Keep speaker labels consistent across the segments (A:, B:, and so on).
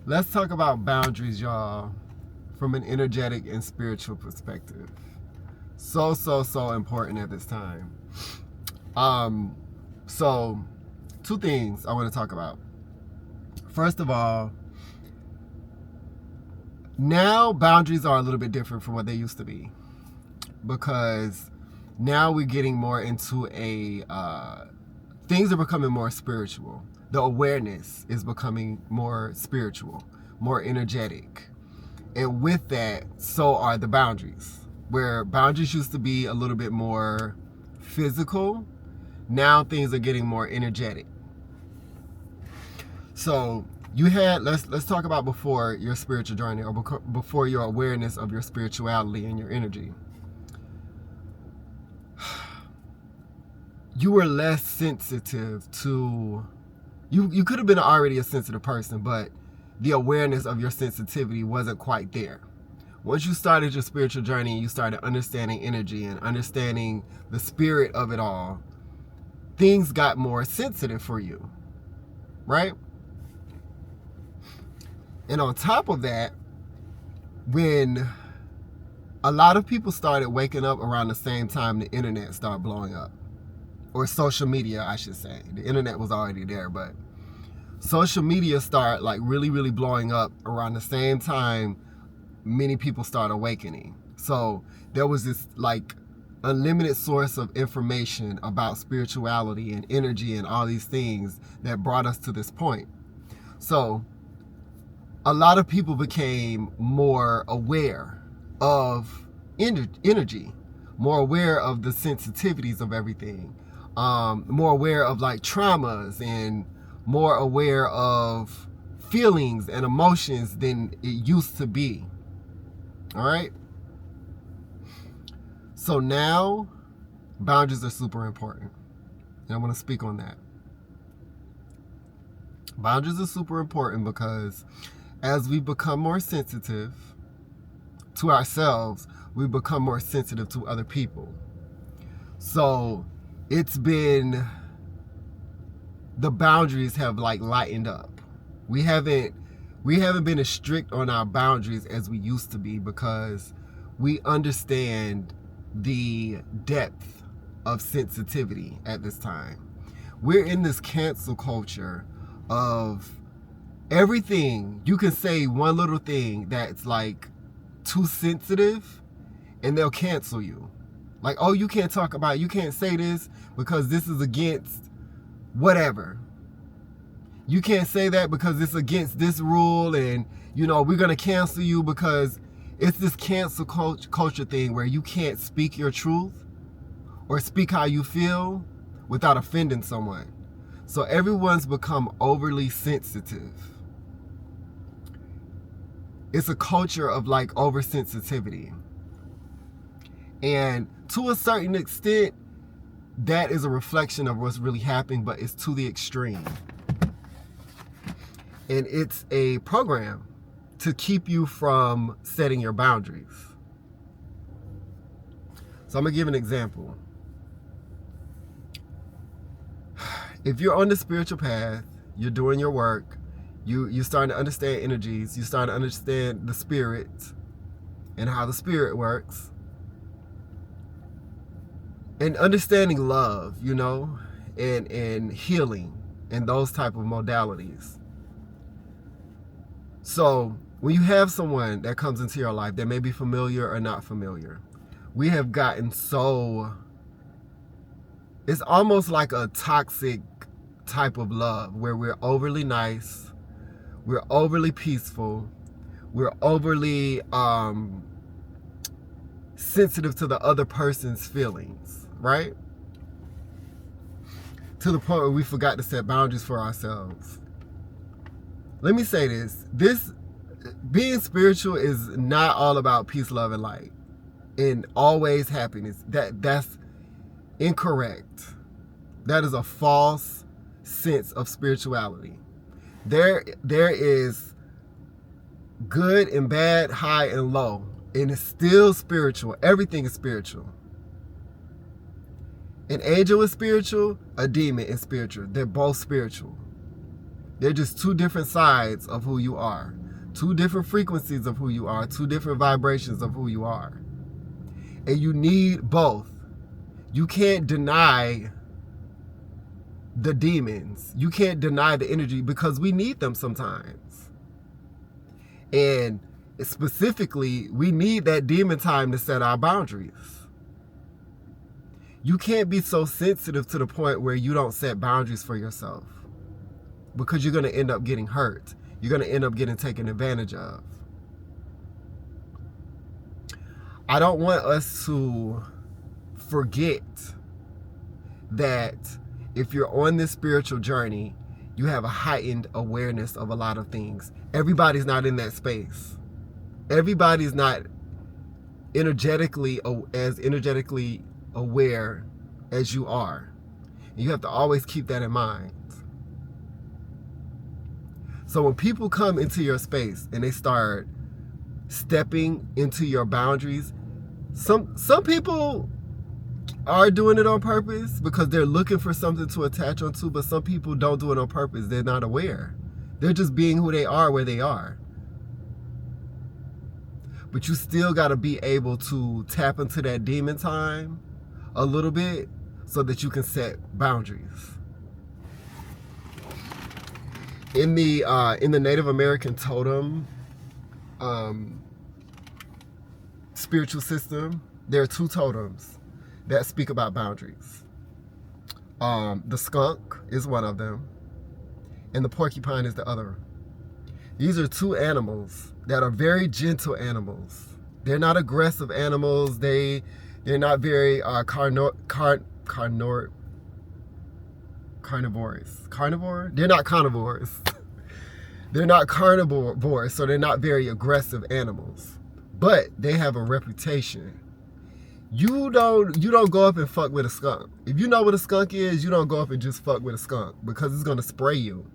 A: Let's talk about boundaries, y'all, from an energetic and spiritual perspective. So important at this time. So two things I want to talk about. First of all, now boundaries are a little bit different from what they used to be, because now we're getting more into things are becoming more spiritual. The awareness is becoming more spiritual, more energetic. And with that, so are the boundaries. Where boundaries used to be a little bit more physical, now things are getting more energetic. So you had, let's talk about before your spiritual journey, or before your awareness of your spirituality and your energy. You were less sensitive to, you could have been already a sensitive person, but the awareness of your sensitivity wasn't quite there. Once you started your spiritual journey and you started understanding energy and understanding the spirit of it all, things got more sensitive for you, right? And on top of that, when a lot of people started waking up around the same time the internet started blowing up, or social media, I should say. The internet was already there, but social media started like really blowing up around the same time many people started awakening. So there was this like unlimited source of information about spirituality and energy and all these things that brought us to this point. So a lot of people became more aware of energy, more aware of the sensitivities of everything, more aware of like traumas, and more aware of feelings and emotions than it used to be. All right? So now boundaries are super important. And I want to speak on that. Boundaries are super important because as we become more sensitive to ourselves, we become more sensitive to other people. So it's been, the boundaries have like lightened up. We haven't been as strict on our boundaries as we used to be, because we understand the depth of sensitivity at this time. We're in this cancel culture of everything. You can say one little thing that's like too sensitive and they'll cancel you. Like, oh, you can't talk about, you can't say this because this is against whatever. You can't say that because it's against this rule, and we're going to cancel you, because it's this cancel culture thing where you can't speak your truth or speak how you feel without offending someone. So everyone's become overly sensitive. It's a culture of like oversensitivity. And to a certain extent, that is a reflection of what's really happening, but it's to the extreme. And it's a program to keep you from setting your boundaries. So I'm going to give an example. If you're on the spiritual path, you're doing your work, you're starting to understand energies, you start to understand the spirit and how the spirit works, and understanding love, and healing and those type of modalities. So when you have someone that comes into your life that may be familiar or not familiar, we have gotten so, it's almost like a toxic type of love where we're overly nice, we're overly peaceful, we're overly sensitive to the other person's feelings, right? To the point where we forgot to set boundaries for ourselves. Let me say this being spiritual is not all about peace, love, and light and always happiness. That's incorrect. That is a false sense of spirituality. There is good and bad, high and low, and it's still spiritual. Everything is spiritual. An angel is spiritual, a demon is spiritual. They're both spiritual. They're just two different sides of who you are. Two different frequencies of who you are. Two different vibrations of who you are. And you need both. You can't deny the demons. You can't deny the energy because we need them sometimes. And specifically, we need that demon time to set our boundaries. You can't be so sensitive to the point where you don't set boundaries for yourself, because you're going to end up getting hurt. You're going to end up getting taken advantage of. I don't want us to forget that if you're on this spiritual journey, you have a heightened awareness of a lot of things. Everybody's not in that space. Everybody's not energetically aware as you are. And you have to always keep that in mind. So when people come into your space and they start stepping into your boundaries, some people are doing it on purpose because they're looking for something to attach onto, but some people don't do it on purpose. They're not aware. They're just being who they are where they are. But you still got to be able to tap into that demon time a little bit so that you can set boundaries. In the Native American totem spiritual system, there are two totems that speak about boundaries. The skunk is one of them, and the porcupine is the other. These are two animals that are very gentle animals. They're not aggressive animals. They're not very carnivorous. Carnivore? They're not carnivores. They're not carnivores, so they're not very aggressive animals. But they have a reputation. You don't go up and fuck with a skunk. If you know what a skunk is, you don't go up and just fuck with a skunk, because it's gonna spray you.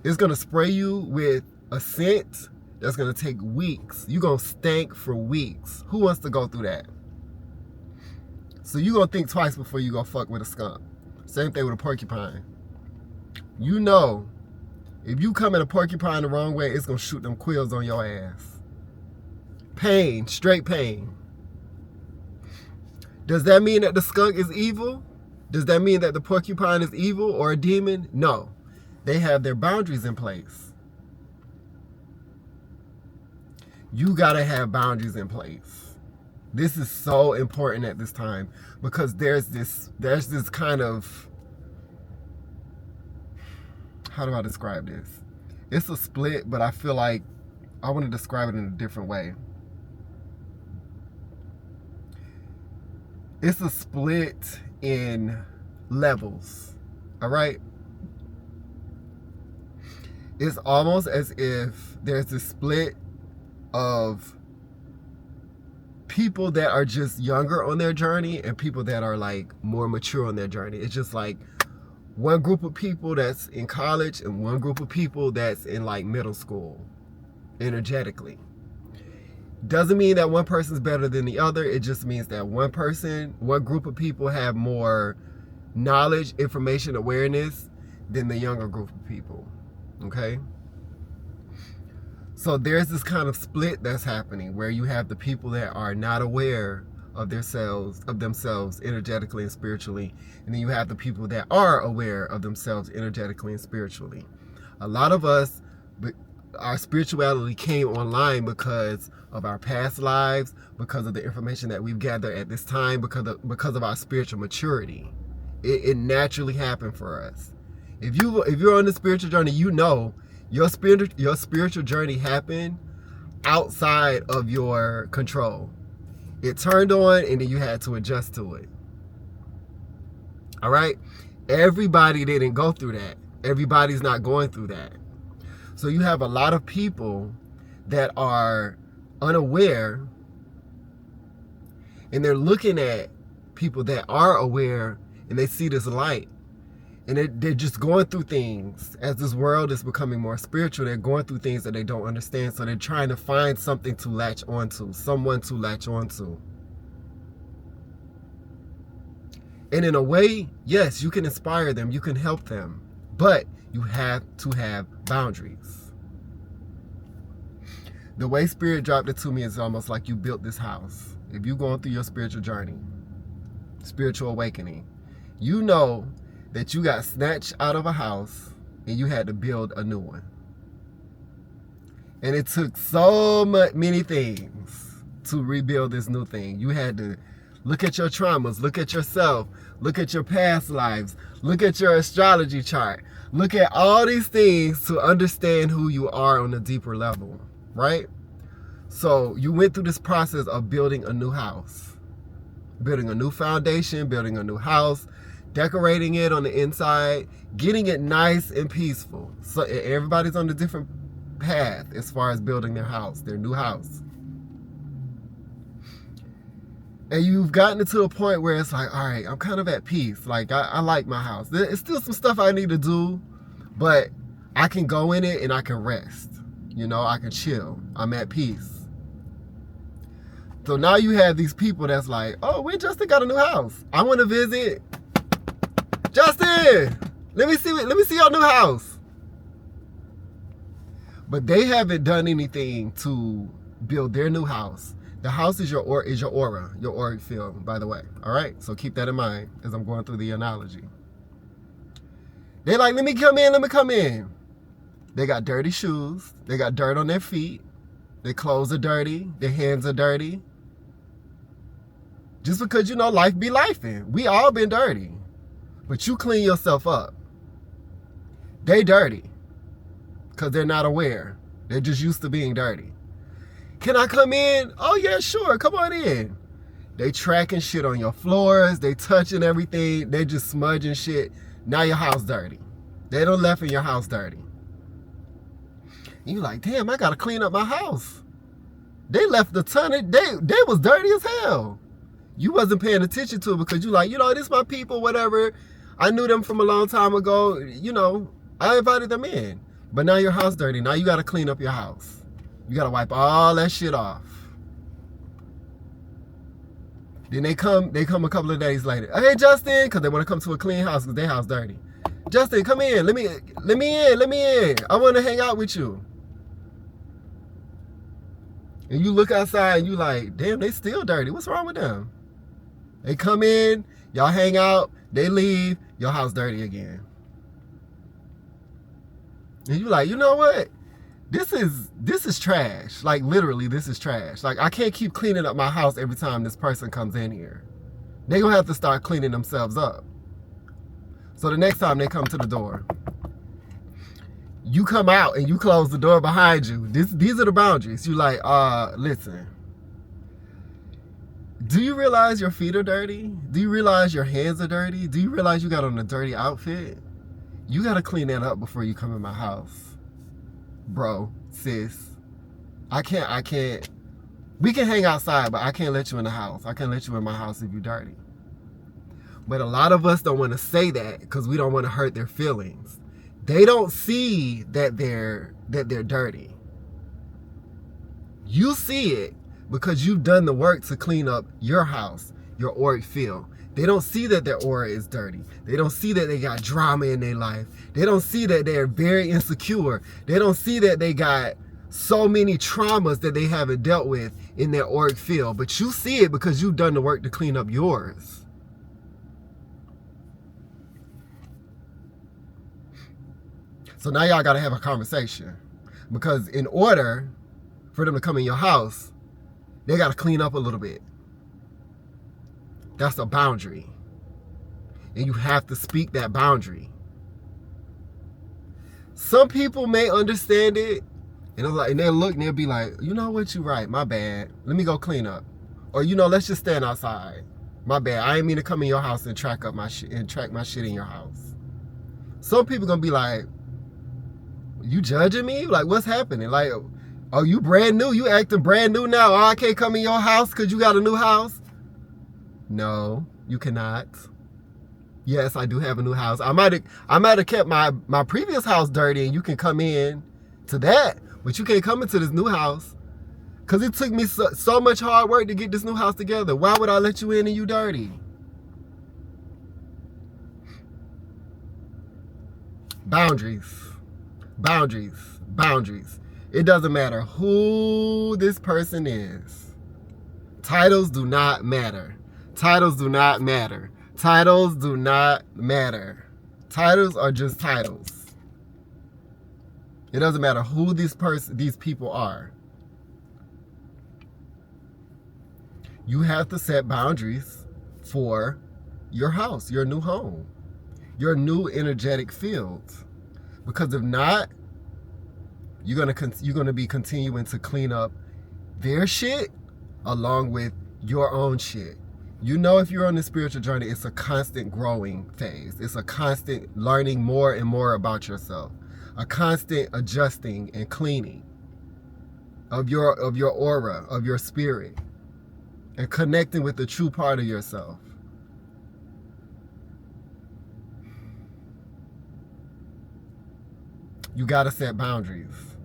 A: It's gonna spray you with a scent that's gonna take weeks. You're gonna stink for weeks. Who wants to go through that? So you're gonna think twice before you go fuck with a skunk. Same thing with a porcupine. You know, if you come at a porcupine the wrong way, it's gonna shoot them quills on your ass. Pain, straight pain. Does that mean that the skunk is evil? Does that mean that the porcupine is evil or a demon? No. They have their boundaries in place. You gotta have boundaries in place. This is so important at this time, because there's this kind of, how do I describe this? It's a split, but I feel like I want to describe it in a different way. It's a split in levels, all right? It's almost as if there's a split of people that are just younger on their journey and people that are like more mature on their journey. It's just like one group of people that's in college and one group of people that's in like middle school, energetically. Doesn't mean that one person's better than the other. It just means that one group of people have more knowledge, information, awareness than the younger group of people. Okay? So there's this kind of split that's happening where you have the people that are not aware of themselves energetically and spiritually, and then you have the people that are aware of themselves energetically and spiritually. A lot of us, our spirituality came online because of our past lives, because of the information that we've gathered at this time, because of our spiritual maturity. It naturally happened for us. If you're on the spiritual journey, you know your spiritual journey happened outside of your control. It turned on and then you had to adjust to it. All right? Everybody didn't go through that. Everybody's not going through that. So you have a lot of people that are unaware, and they're looking at people that are aware, and they see this light. And they're just going through things. As this world is becoming more spiritual, they're going through things that they don't understand. So they're trying to find something to latch onto, someone to latch onto. And in a way, yes, you can inspire them, you can help them. But you have to have boundaries. The way Spirit dropped it to me is almost like you built this house. If you're going through your spiritual journey, spiritual awakening, you know that you got snatched out of a house and you had to build a new one. And it took so many things to rebuild this new thing. You had to look at your traumas, look at yourself, look at your past lives, look at your astrology chart, look at all these things to understand who you are on a deeper level, right? So you went through this process of building a new house, building a new foundation, building a new house, decorating it on the inside, getting it nice and peaceful. So everybody's on a different path as far as building their house, their new house. And you've gotten it to a point where it's like, all right, I'm kind of at peace. Like, I like my house. There's still some stuff I need to do, but I can go in it and I can rest. You know, I can chill. I'm at peace. So now you have these people that's like, oh, we Justin got a new house. I want to visit. Justin, let me see your new house. But they haven't done anything to build their new house. The house is your aura, your auric field, by the way. All right, so keep that in mind as I'm going through the analogy. They're like, let me come in. They got dirty shoes. They got dirt on their feet. Their clothes are dirty. Their hands are dirty. Just because, you know, life be lifing. We all been dirty. But you clean yourself up. They dirty. Because they're not aware. They're just used to being dirty. Can I come in? Oh, yeah, sure. Come on in. They tracking shit on your floors. They touching everything. They just smudging shit. Now your house dirty. They done left in your house dirty. You like, damn, I got to clean up my house. They left a ton of, they was dirty as hell. You wasn't paying attention to it because you like, you know, this my people, whatever. I knew them from a long time ago. You know, I invited them in. But now your house dirty. Now you got to clean up your house. You got to wipe all that shit off. Then they come a couple of days later. Hey, Justin, because they want to come to a clean house because their house dirty. Justin, come in. Let me in. I want to hang out with you. And you look outside and you like, damn, they still dirty. What's wrong with them? They come in, y'all hang out, they leave, your house dirty again. And you like, you know what? This is trash. Like, literally, this is trash. Like, I can't keep cleaning up my house every time this person comes in here. They're going to have to start cleaning themselves up. So the next time they come to the door, you come out and you close the door behind you. These are the boundaries. You like, listen. Do you realize your feet are dirty? Do you realize your hands are dirty? Do you realize you got on a dirty outfit? You got to clean that up before you come in my house. Bro, sis, I can't, we can hang outside, but I can't let you in the house. I can't let you in my house if you're dirty. But a lot of us don't want to say that because we don't want to hurt their feelings. They don't see that they're dirty. You see it because you've done the work to clean up your house, your auric field. They don't see that their aura is dirty. They don't see that they got drama in their life. They don't see that they're very insecure. They don't see that they got so many traumas that they haven't dealt with in their auric field. But you see it because you've done the work to clean up yours. So now y'all got to have a conversation. Because in order for them to come in your house, they got to clean up a little bit. That's a boundary. And you have to speak that boundary. Some people may understand it, and they'll look and they'll be like, you know what, you're right, my bad. Let me go clean up. Or, you know, let's just stand outside. My bad. I ain't mean to come in your house and track my shit in your house. Some people gonna be like, you judging me? Like, what's happening? Like, oh, you brand new? You acting brand new now? Oh, I can't come in your house because you got a new house? No, you cannot. Yes, I do have a new house. I might have kept my previous house dirty and you can come in to that, but you can't come into this new house because it took me so much hard work to get this new house together. Why would I let you in and you dirty? Boundaries. Boundaries. Boundaries. It doesn't matter who this person is. Titles do not matter. Titles do not matter. Titles do not matter. Titles are just titles. It doesn't matter who these people are. You have to set boundaries for your house, your new home, your new energetic field. Because if not, you're gonna be continuing to clean up their shit along with your own shit. You know, if you're on the spiritual journey, it's a constant growing phase. It's a constant learning more and more about yourself. A constant adjusting and cleaning of your aura, of your spirit, and connecting with the true part of yourself. You gotta set boundaries.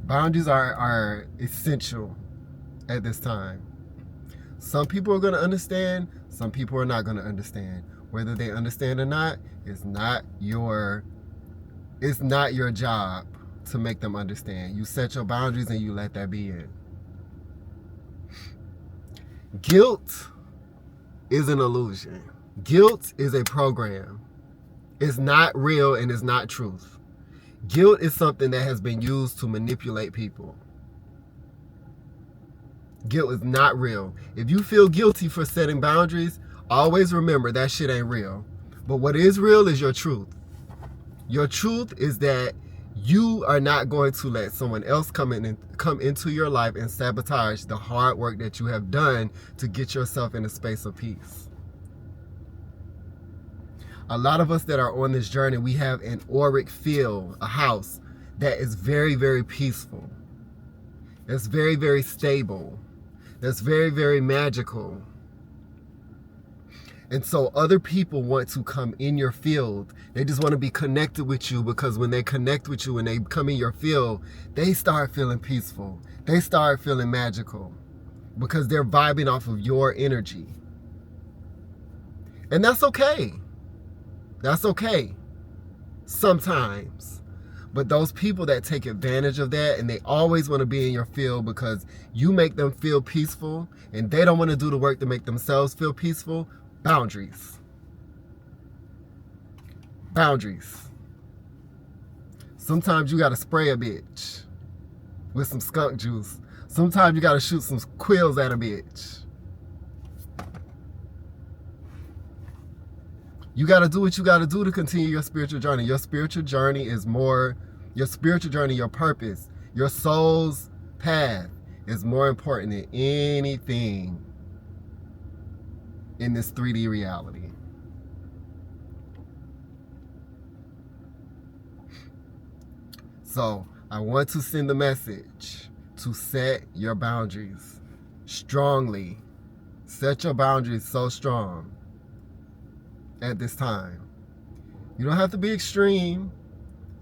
A: Boundaries are essential at this time. Some people are gonna understand, some people are not gonna understand. Whether they understand or not, it's not your job to make them understand. You set your boundaries and you let that be it. Guilt is an illusion. Guilt is a program. It's not real and it's not truth. Guilt is something that has been used to manipulate people. Guilt is not real. If you feel guilty for setting boundaries, always remember that shit ain't real. But what is real is your truth. Your truth is that you are not going to let someone else come into your life and sabotage the hard work that you have done to get yourself in a space of peace. A lot of us that are on this journey, we have an auric field, a house that is very, very peaceful. That's very, very stable. That's very, very magical. And so other people want to come in your field. They just want to be connected with you, because when they connect with you and they come in your field, they start feeling peaceful. They start feeling magical because they're vibing off of your energy. And that's okay. That's okay. Sometimes. But those people that take advantage of that and they always want to be in your field because you make them feel peaceful and they don't want to do the work to make themselves feel peaceful. Boundaries. Boundaries. Sometimes you gotta spray a bitch with some skunk juice. Sometimes you gotta shoot some quills at a bitch. You gotta do what you gotta do to continue your spiritual journey. Your spiritual journey is more, your spiritual journey, your purpose, your soul's path is more important than anything in this 3D reality. So I want to send the message to set your boundaries strongly. Set your boundaries so strong at this time. You don't have to be extreme.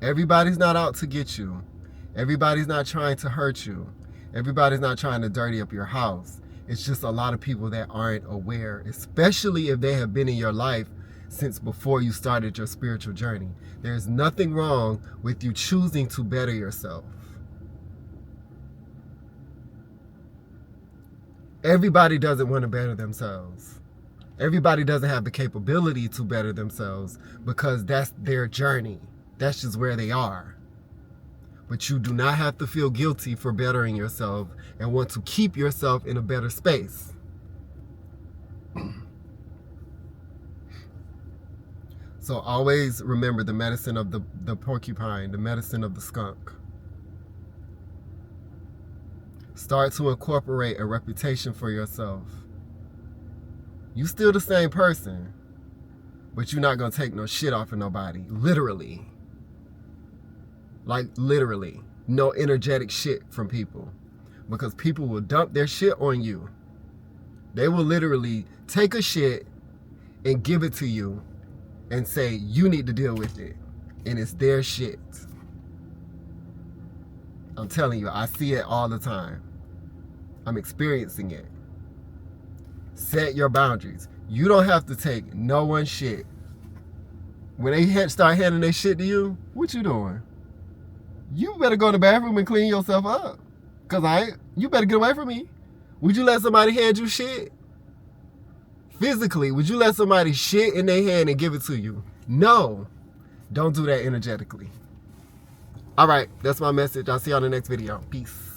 A: Everybody's not out to get you. Everybody's not trying to hurt you. Everybody's not trying to dirty up your house. It's just a lot of people that aren't aware, especially if they have been in your life since before you started your spiritual journey. There's nothing wrong with you choosing to better yourself. Everybody doesn't want to better themselves. Everybody doesn't have the capability to better themselves because that's their journey. That's just where they are. But you do not have to feel guilty for bettering yourself and want to keep yourself in a better space. So always remember the medicine of the porcupine, the medicine of the skunk. Start to incorporate a reputation for yourself. You still the same person, but you're not going to take no shit off of nobody. Literally. Like literally. No energetic shit from people. Because people will dump their shit on you. They will literally take a shit and give it to you and say, you need to deal with it. And it's their shit. I'm telling you, I see it all the time. I'm experiencing it. Set your boundaries. You don't have to take no one's shit. when they start handing their shit to you, what you doing? You better go to the bathroom and clean yourself up. Because you better get away from me. Would you let somebody hand you shit? Physically, would you let somebody shit in their hand and give it to you? No. Don't do that energetically. All right, that's my message. I'll see you on the next video. Peace.